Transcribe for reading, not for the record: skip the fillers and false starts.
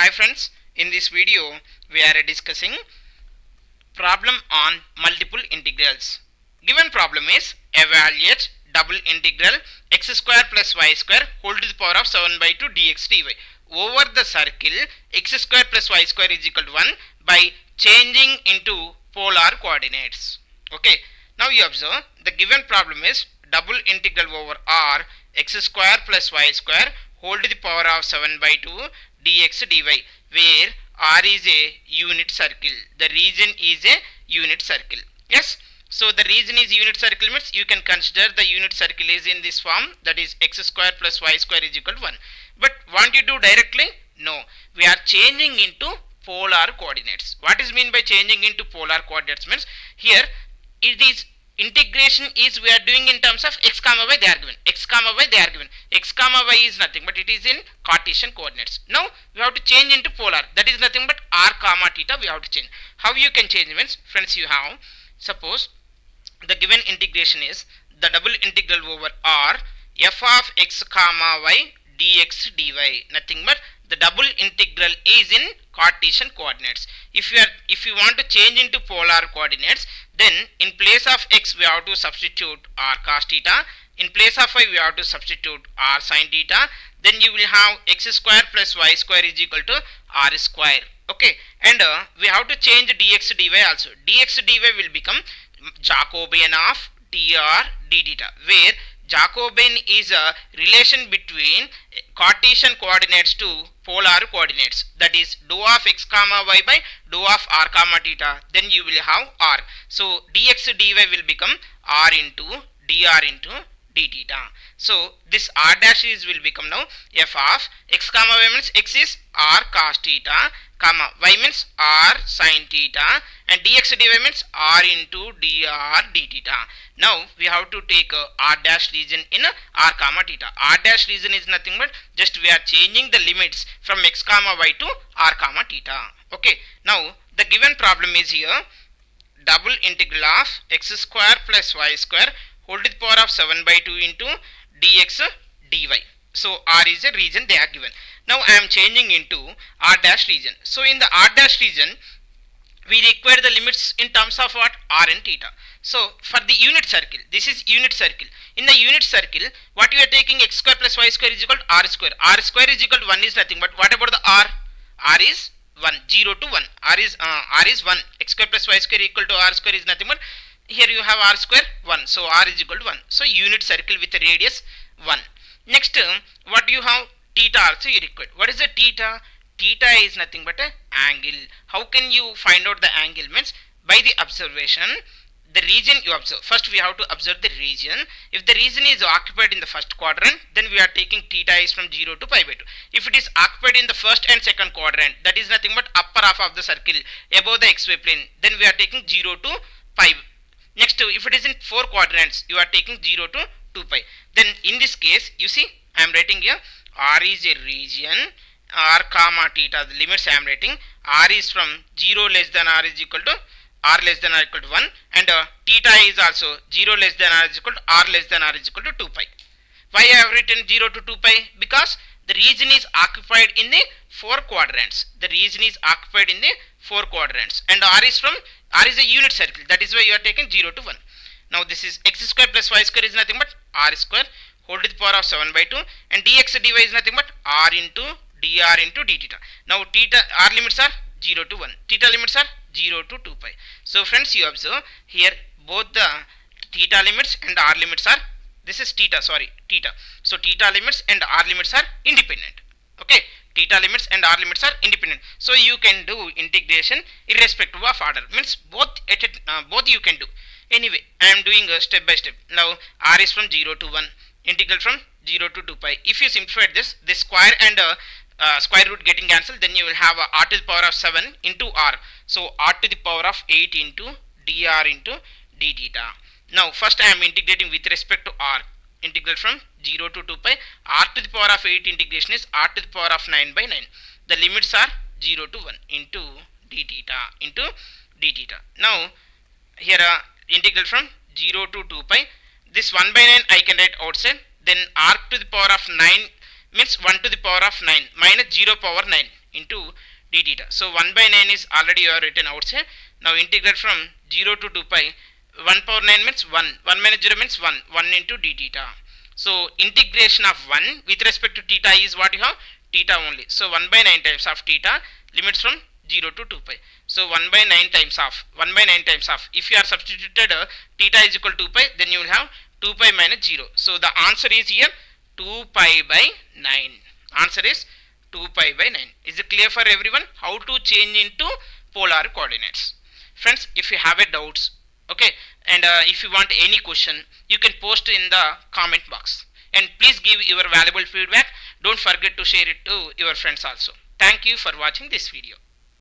Hi friends, in this video we are discussing problem on multiple integrals. Given problem is evaluate double integral x square plus y square whole to the power of 7 by 2 dx dy over the circle x square plus y square is equal to 1 by changing into polar coordinates. Okay, now you observe the given problem is double integral over r x square plus y square whole to the power of 7 by 2 dx dy where r is a unit circle. The region is a unit circle. Yes, so the region is unit circle means you can consider the unit circle is in this form, that is x square plus y square is equal to 1. But want you to do directly? No, we are changing into polar coordinates. What is mean by changing into polar coordinates means here it is integration is we are doing in terms of x comma y, they are given x comma y, they are given x comma y is nothing but it is in Cartesian coordinates. Now we have to change into polar, that is nothing but r comma theta we have to change. How you can change means friends, you have suppose the given integration is the double integral over r f of x comma y dx dy, nothing but the double integral is in Cartesian coordinates. If you want to change into polar coordinates, then in place of x we have to substitute r cos theta, in place of y we have to substitute r sin theta, then you will have x square plus y square is equal to r square. Okay, and we have to change dx dy also. Dx dy will become Jacobian of dr d theta, where Jacobian is a relation between Cartesian coordinates to polar coordinates, that is dou of x comma y by dou of r comma theta, then you will have r. So dx dy will become r into dr into d theta. So this r dash is will become now f of x comma y means x is r cos theta comma y means r sin theta and dx dy means r into dr d theta. Now we have to take r dash region in r comma theta. R dash region is nothing but just we are changing the limits from x comma y to r comma theta. Okay, now the given problem is here double integral of x square plus y square whole to the power of 7 by 2 into dx dy. So r is a region they are given. Now I am changing into r dash region. So in the r dash region we require the limits in terms of what? R and theta. So for the unit circle, this is unit circle. In the unit circle, what you are taking x square plus y square is equal to r square. R square is equal to 1 is nothing but what about the r? R is 1, 0 to 1. R is 1. X square plus y square equal to r square is nothing but here you have r square 1. So r is equal to 1. So unit circle with a radius 1. Next, what you have? Theta also you require. What is the theta? Theta is nothing but a angle. How can you find out the angle? Means by the observation, the region you observe. First we have to observe the region. If the region is occupied in the first quadrant, then we are taking theta is from 0 to pi by 2. If it is occupied in the first and second quadrant, that is nothing but upper half of the circle above the xy plane, then we are taking 0 to pi. Next, if it is in 4 quadrants, you are taking 0 to 2 pi. Then in this case, you see I am writing here r is a region, r comma theta, the limits I am writing, r is from 0 less than r is equal to r less than or equal to 1 and theta is also 0 less than or is equal to r less than or is equal to 2 pi. Why I have written 0 to 2 pi? Because the region is occupied in the 4 quadrants. The region is occupied in the 4 quadrants and r is a unit circle, that is why you are taking 0 to 1. Now this is x square plus y square is nothing but r square whole to the power of 7 by 2 and dx dy is nothing but r into dr into d theta. Now theta r limits are 0 to 1, theta limits are 0 to 2 pi. So friends, you observe here both the theta limits and r limits are, this is theta, sorry, theta. So theta limits and r limits are independent. Okay, theta limits and r limits are independent. So you can do integration irrespective of order, means both you can do. Anyway, I am doing a step by step. Now r is from 0 to 1, integral from 0 to 2 pi. If you simplify this square and square root getting cancelled, then you will have r to the power of 7 into r. So r to the power of 8 into dr into d theta. Now first I am integrating with respect to r. Integral from 0 to 2 pi. R to the power of 8 integration is r to the power of 9 by 9. The limits are 0 to 1 into d theta into d theta. Now here integral from 0 to 2 pi. This 1 by 9 I can write outside. Then r to the power of 9 means 1 to the power of 9 minus 0 power 9 into d theta. So 1 by 9 is already you are written outside. Now integrate from 0 to 2 pi. 1 power 9 means 1. 1 minus 0 means 1. 1 into d theta. So integration of 1 with respect to theta is what you have? Theta only. So 1 by 9 times of theta, limits from 0 to 2 pi. So 1 by 9 times of 1 by 9 times of, if you are substituted theta is equal to 2 pi, then you will have 2 pi minus 0. So the answer is here 2 pi by 9. Answer is 2 pi by 9. Is it clear for everyone how to change into polar coordinates? Friends, if you have a doubts, okay, and if you want any question, you can post in the comment box, and please give your valuable feedback. Don't forget to share it to your friends also. Thank you for watching this video.